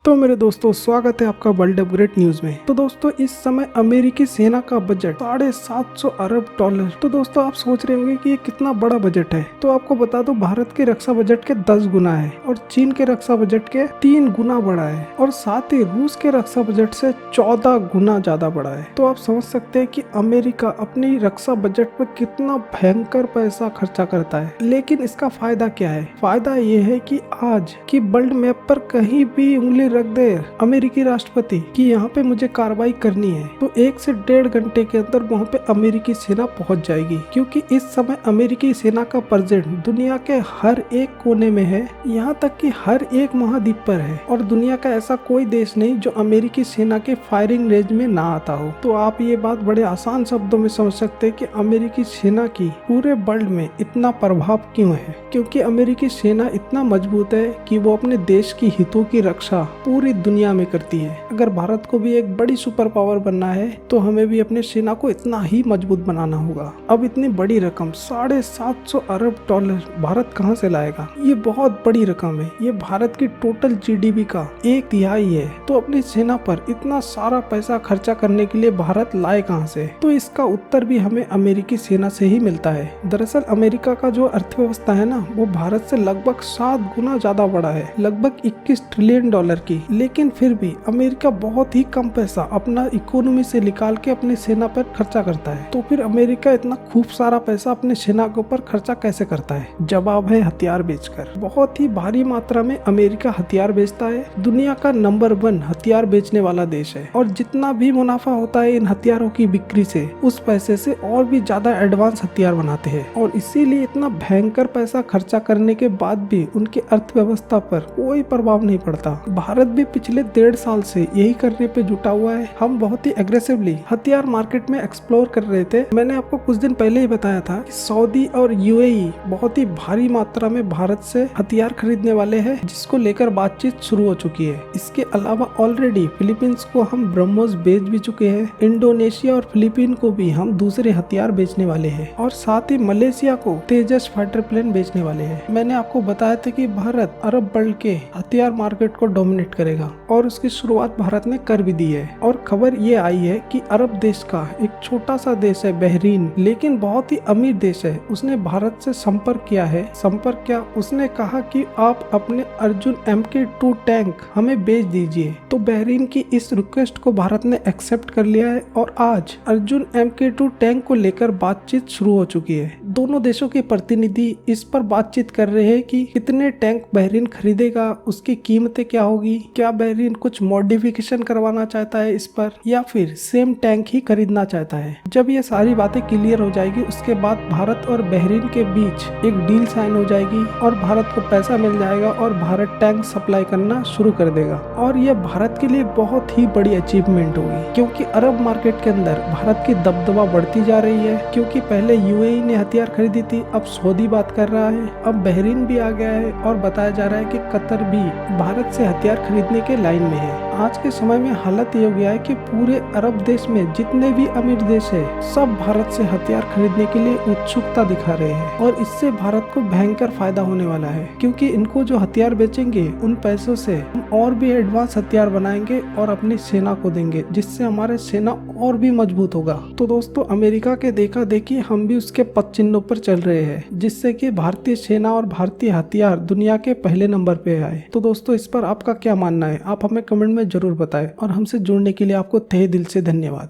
तो मेरे दोस्तों, स्वागत है आपका वर्ल्ड अपग्रेड न्यूज में। तो दोस्तों, इस समय अमेरिकी सेना का बजट $750 अरब। तो दोस्तों, आप सोच रहे होंगे कि ये कितना बड़ा बजट है। तो आपको बता दो, भारत के रक्षा बजट के 10 गुना है और चीन के रक्षा बजट के 3 गुना बड़ा है और साथ ही रूस के रक्षा बजट से 14 गुना ज्यादा बड़ा है। तो आप समझ सकते हैं कि अमेरिका अपनी रक्षा बजट पर कितना भयंकर पैसा खर्चा करता है। लेकिन इसका फायदा क्या है? फायदा ये है कि आज की वर्ल्ड मैप पर कहीं भी उंगली रख दे अमेरिकी राष्ट्रपति कि यहाँ पे मुझे कार्रवाई करनी है, तो 1 से 1.5 घंटे के अंदर वहाँ पे अमेरिकी सेना पहुँच जाएगी। क्योंकि इस समय अमेरिकी सेना का प्रेजेंट दुनिया के हर एक कोने में है, यहाँ तक कि हर एक महाद्वीप पर है और दुनिया का ऐसा कोई देश नहीं जो अमेरिकी सेना के फायरिंग रेंज में ना आता हो। तो आप ये बात बड़े आसान शब्दों में समझ सकते हैं कि अमेरिकी सेना की पूरे वर्ल्ड में इतना प्रभाव क्यों है। क्योंकि अमेरिकी सेना इतना मजबूत है कि वो अपने देश की हितों की रक्षा पूरी दुनिया में करती है। अगर भारत को भी एक बड़ी सुपर पावर बनना है तो हमें भी अपने सेना को इतना ही मजबूत बनाना होगा। अब इतनी बड़ी रकम $750 अरब भारत कहां से लाएगा? ये बहुत बड़ी रकम है। ये भारत की टोटल जीडीपी का 1/3 है। तो अपनी सेना पर इतना सारा पैसा खर्चा करने के लिए भारत लाए कहां से? तो इसका उत्तर भी हमें अमेरिकी सेना से ही मिलता है। दरअसल अमेरिका का जो अर्थव्यवस्था है ना, वो भारत से लगभग 7 गुना ज्यादा बड़ा है, लगभग $21 ट्रिलियन की। लेकिन फिर भी अमेरिका बहुत ही कम पैसा अपना इकोनॉमी से निकाल के अपनी सेना पर खर्चा करता है। तो फिर अमेरिका इतना खूब सारा पैसा अपने सेना के ऊपर खर्चा कैसे करता है? जवाब है हथियार बेचकर। बहुत ही भारी मात्रा में अमेरिका हथियार बेचता है। दुनिया का नंबर 1 हथियार बेचने वाला देश है और जितना भी मुनाफा होता है इन हथियारों की बिक्री से, उस पैसे से और भी ज्यादा एडवांस हथियार बनाते हैं। और इसीलिए इतना भयंकर पैसा खर्चा करने के बाद भी उनकी अर्थव्यवस्था पर कोई प्रभाव नहीं पड़ता। भारत भी पिछले 1.5 साल से यही करने पे जुटा हुआ है। हम बहुत ही एग्रेसिवली हथियार मार्केट में एक्सप्लोर कर रहे थे। मैंने आपको कुछ दिन पहले ही बताया था कि सऊदी और यूएई बहुत ही भारी मात्रा में भारत से हथियार खरीदने वाले हैं, जिसको लेकर बातचीत शुरू हो चुकी है। इसके अलावा ऑलरेडी फिलीपींस को हम ब्रह्मोस बेच भी चुके हैं। इंडोनेशिया और फिलीपीन को भी हम दूसरे हथियार बेचने वाले हैं और साथ ही मलेशिया को तेजस फाइटर प्लेन बेचने वाले हैं। मैंने आपको बताया था कि भारत अरब वर्ल्ड के हथियार मार्केट को डोमिनेट करेगा और उसकी शुरुआत भारत ने कर भी दी है। और खबर ये आई है कि अरब देश का एक छोटा सा देश है बहरीन, लेकिन बहुत ही अमीर देश है, उसने भारत से संपर्क किया है। संपर्क क्या? उसने कहा कि आप अपने अर्जुन MK2 टैंक हमें बेच दीजिए। तो बहरीन की इस रिक्वेस्ट को भारत ने एक्सेप्ट कर लिया है और आज अर्जुन MK2 टैंक को लेकर बातचीत शुरू हो चुकी है। दोनों देशों के प्रतिनिधि इस पर बातचीत कर रहे हैं कि कितने टैंक बहरीन खरीदेगा, उसकी कीमतें क्या होगी, क्या बहरीन कुछ मॉडिफिकेशन करवाना चाहता है इस पर, या फिर सेम टैंक ही खरीदना चाहता है। जब ये सारी बातें क्लियर हो जाएगी, उसके बाद भारत और बहरीन के बीच एक डील साइन हो जाएगी और भारत को पैसा मिल जाएगा और भारत टैंक सप्लाई करना शुरू कर देगा। और यह भारत के लिए बहुत ही बड़ी अचीवमेंट होगी, क्योंकि अरब मार्केट के अंदर भारत की दबदबा बढ़ती जा रही है। क्योंकि पहले यूएई ने हथियार खरीदी थी, अब सऊदी बात कर रहा है, अब बहरीन भी आ गया है और बताया जा रहा है कि कतर भी भारत से हथियार खरीदने के लाइन में है। आज के समय में हालत ये हो गया है कि पूरे अरब देश में जितने भी अमीर देश है, सब भारत से हथियार खरीदने के लिए उत्सुकता दिखा रहे हैं और इससे भारत को भयंकर फायदा होने वाला है। क्योंकि इनको जो हथियार बेचेंगे, उन पैसों से हम और भी एडवांस हथियार बनाएंगे और अपनी सेना को देंगे, जिससे हमारे सेना और भी मजबूत होगा। तो दोस्तों, अमेरिका के देखा देखी हम भी उसके पद चिन्हों पर चल रहे हैं, जिससे कि भारतीय सेना और भारतीय हथियार दुनिया के पहले नंबर पे आए। तो दोस्तों, इस पर आपका क्या मानना है? आप हमें कमेंट में जरूर बताएं और हमसे जुड़ने के लिए आपको तहे दिल से धन्यवाद।